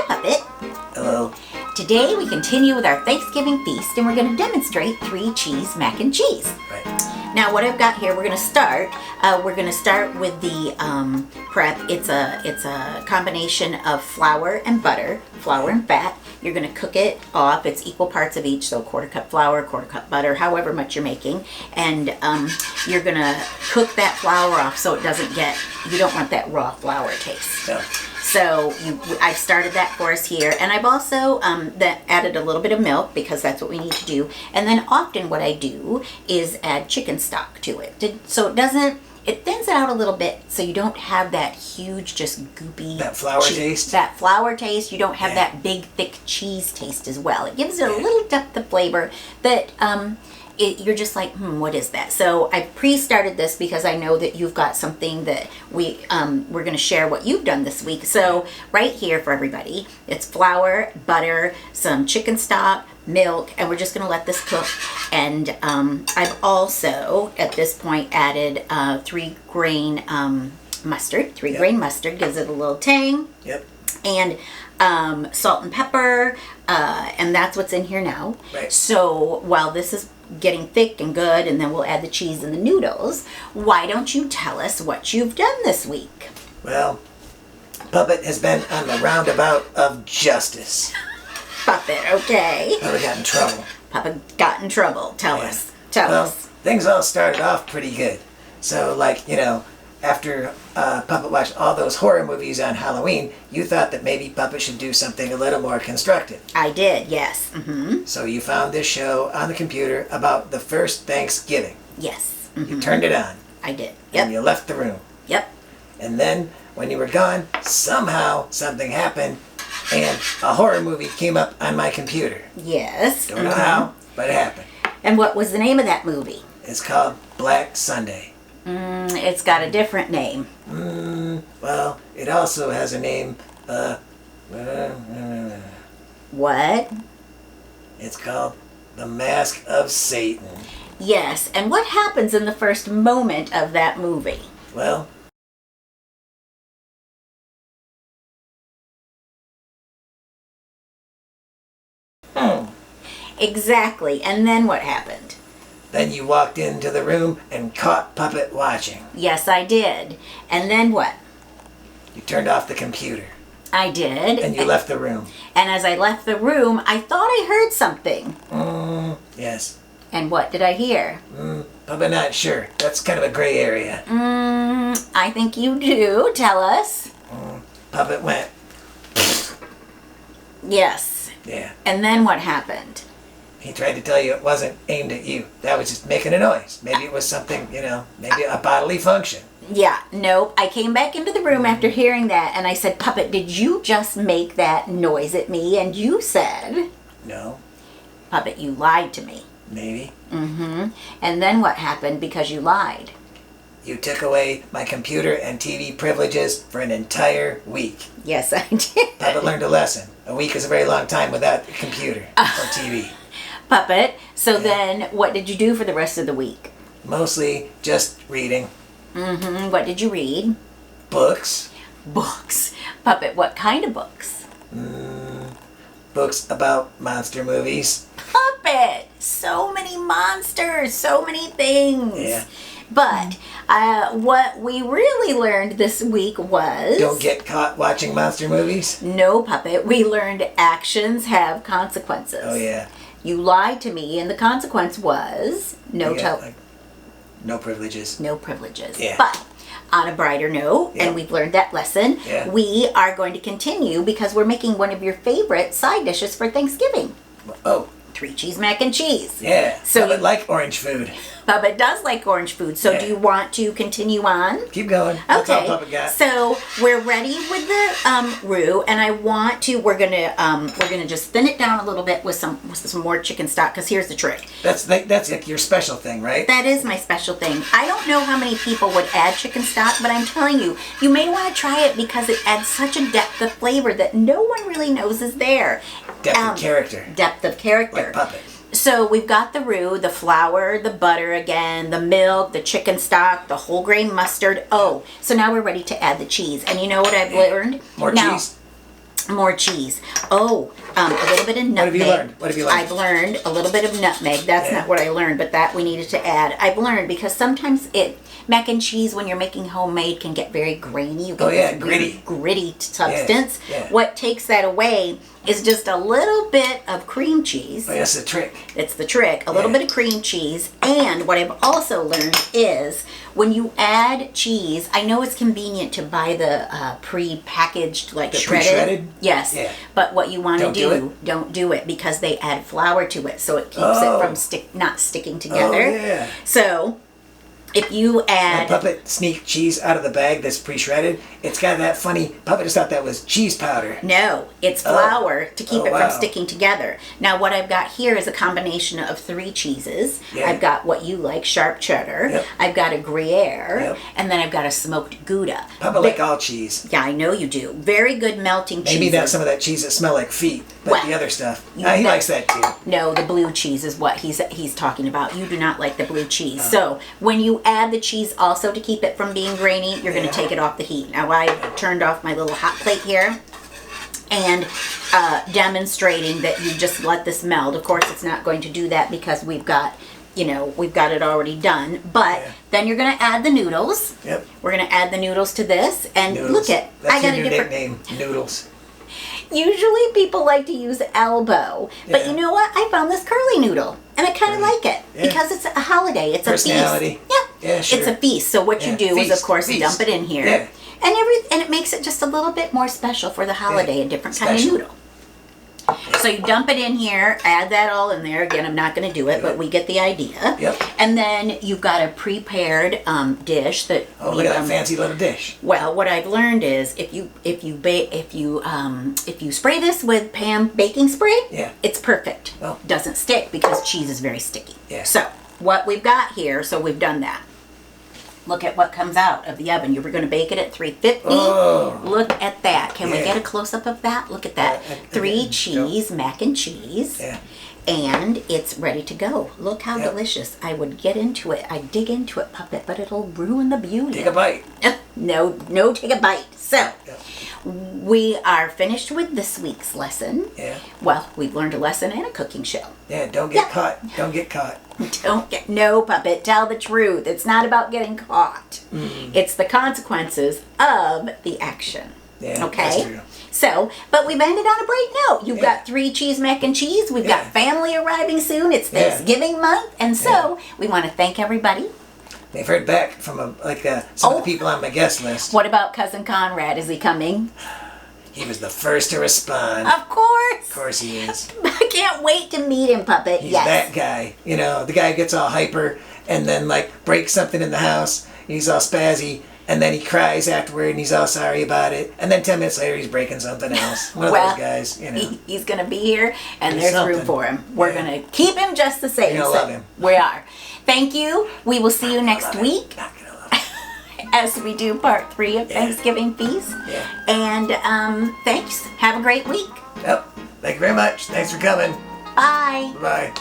Puppet. Hello. Today we continue with our Thanksgiving feast and we're going to demonstrate 3-cheese mac and cheese. Right. Now what I've got here, we're going to start with the prep. It's a combination of flour and butter, flour and fat. You're going to cook it off. It's equal parts of each, so 1/4 cup flour, 1/4 cup butter, however much you're making. And you're going to cook that flour off so it doesn't you don't want that raw flour taste. No. So I've started that for us here, and I've also added a little bit of milk because that's what we need to do. And then often what I do is add chicken stock to it, so it thins it out a little bit, so you don't have that huge, just goopy flour taste. That flour taste. You don't have that big, thick cheese taste as well. It gives it a little depth of flavor that you're just like, what is that? So I pre-started this because I know that you've got something that we're going to share what you've done this week. So right here for everybody, it's flour, butter, some chicken stock, milk, and we're just going to let this cook. And I've also, at this point, added 3-grain mustard. 3-grain mustard gives it a little tang. Yep. And salt and pepper, and that's what's in here now. Right. So while this is getting thick and good, and then we'll add the cheese and the noodles, why don't you tell us what you've done this week? Well, Puppet has been on the roundabout of justice. Puppet, okay. Puppet got in trouble. Puppet got in trouble. Tell us. Tell Well, us. things all started off pretty good. So, after Puppet watched all those horror movies on Halloween, you thought that maybe Puppet should do something a little more constructive. I did, yes. Mm-hmm. So you found this show on the computer about the first Thanksgiving. Yes. Mm-hmm. You turned it on. I did. And Yep. you left the room. Yep. And then, when you were gone, somehow something happened, and a horror movie came up on my computer. Yes. Don't know how, but it happened. And what was the name of that movie? It's called Black Sunday. It's got a different name. Well, it also has a name, What? it's called The Mask of Satan. Yes. And what happens in the first moment of that movie? Well, Exactly. And then what happened? then you walked into the room and caught Puppet watching. Yes, I did. And then what? You turned off the computer, I did. and you left the room. And as I left the room, I thought I heard something. Yes. And what did I hear? Puppet not sure. That's kind of a gray area. I think you do. Tell us. Puppet went, Yes. yeah. And then what happened? He tried to tell you it wasn't aimed at you. That was just making a noise. Maybe it was something, maybe a bodily function. Yeah, nope. I came back into the room after hearing that and I said, Puppet, did you just make that noise at me? And you said, No, Puppet, you lied to me. maybe. And then what happened because you lied? You took away my computer and TV privileges for an entire week. Yes, I did. Puppet learned a lesson. A week is a very long time without a computer or TV. Puppet, so then what did you do for the rest of the week? Mostly just reading What did you read? books. Books. Puppet, what kind of books? Books about monster movies. Puppet! So many monsters, so many things. Yeah. But what we really learned this week was... Don't get caught watching monster movies. No, Puppet. We learned actions have consequences. Oh, yeah. You lied to me, and the consequence was no privileges. no privileges. Yeah. But on a brighter note, Yeah. and we've learned that lesson, Yeah. we are going to continue because we're making one of your favorite side dishes for Thanksgiving. Oh, 3-cheese mac and cheese. yeah. So Puppet you- like orange food. Puppet does like orange food, so Yeah. do you want to continue on? Keep going. That's all Okay, Puppet got. so we're ready with the roux, and I want to. We're gonna just thin it down a little bit with some more chicken stock. Because here's the trick. That's like your special thing, right? That is my special thing. I don't know how many people would add chicken stock, but I'm telling you, you may want to try it because it adds such a depth of flavor that no one really knows is there. Depth of character. Depth of character. Like Puppet. So we've got the roux, the flour, the butter again, the milk, the chicken stock, the whole grain mustard. Oh, so now we're ready to add the cheese. And you know what I've learned? More now, cheese? More cheese. Oh, a little bit of nutmeg. What have you learned? What have you learned? I've learned a little bit of nutmeg. That's not what I learned, but that we needed to add. I've learned because sometimes mac and cheese when you're making homemade can get very grainy. You get this gritty. Gritty substance. Yeah. What takes that away is just a little bit of cream cheese. Oh, that's the trick. It's the trick. A little bit of cream cheese. And what I've also learned is when you add cheese, I know it's convenient to buy the pre-packaged, like shredded. Yes. Yeah. But what you want to do don't do it because they add flour to it. So it keeps it from not sticking together. Oh, yeah. So if you add... When Puppet sneak cheese out of the bag that's pre-shredded, it's got that funny... Puppet just thought that was cheese powder. No, it's flour to keep it wow. from sticking together. Now what I've got here is a combination of 3 cheeses. Yeah. I've got what you like, sharp cheddar. Yep. I've got a gruyere. Yep. And then I've got a smoked gouda. Puppet like all cheese. Yeah, I know you do. Very good melting cheese. Maybe that's some of that cheese that smell like feet, but the other stuff. He likes that too. No, the blue cheese is what he's talking about. You do not like the blue cheese. So when you add the cheese also to keep it from being grainy, you're going to take it off the heat. Now I've turned off my little hot plate here and demonstrating that you just let this melt. Of course, it's not going to do that because we've got it already done. But then you're going to add the noodles. Yep. We're going to add the noodles to this. And look at, I got a different nickname, noodles. Usually people like to use elbow, but you know what? I found this curly noodle, and I kind of like it because it's a holiday. It's a feast. Yeah, sure. It's a feast. So what you do is, of course, dump it in here, and it makes it just a little bit more special for the holiday. A different kind of noodle. So you dump it in here, add that all in there. Again, I'm not going to do it, but we get the idea. Yep. And then you've got a prepared dish that. Oh, look at that fancy little dish. Well, what I've learned is if you spray this with Pam baking spray, it's perfect. Oh. Doesn't stick because cheese is very sticky. Yeah. So what we've got here, so we've done that. Look at what comes out of the oven. You were going to bake it at 350. Oh. Look at that. Can we get a close-up of that? Look at that. 3 cheese, mac and cheese. Yeah. And it's ready to go. Look how delicious. I would get into it. I'd dig into it, Puppet, but it'll ruin the beauty. Take a bite. No, take a bite. So, we are finished with this week's lesson. Yeah. Well, we've learned a lesson and a cooking show. Yeah, don't get caught. Don't get caught. No, Puppet, tell the truth. It's not about getting caught. It's the consequences of the action. Yeah, okay? That's true. So, but we've ended on a bright note. You've got 3 cheese mac and cheese. We've got family arriving soon. It's Thanksgiving month. And so, we want to thank everybody. They've heard back from some of the people on my guest list. What about Cousin Conrad? Is he coming? He was the first to respond. Of course. Of course he is. I can't wait to meet him, Puppet. He's that guy. You know, the guy gets all hyper and then breaks something in the house. He's all spazzy. And then he cries afterward and he's all sorry about it. And then 10 minutes later he's breaking something else. One of those guys, you know. He's going to be here and there's room for him. We're going to keep him just the same. You're going to love him. We are. Thank you. We will see you next week. Not going to love him. As we do part 3 of Thanksgiving Feast. Yeah. And thanks. Have a great week. Yep. Thank you very much. Thanks for coming. Bye. Bye.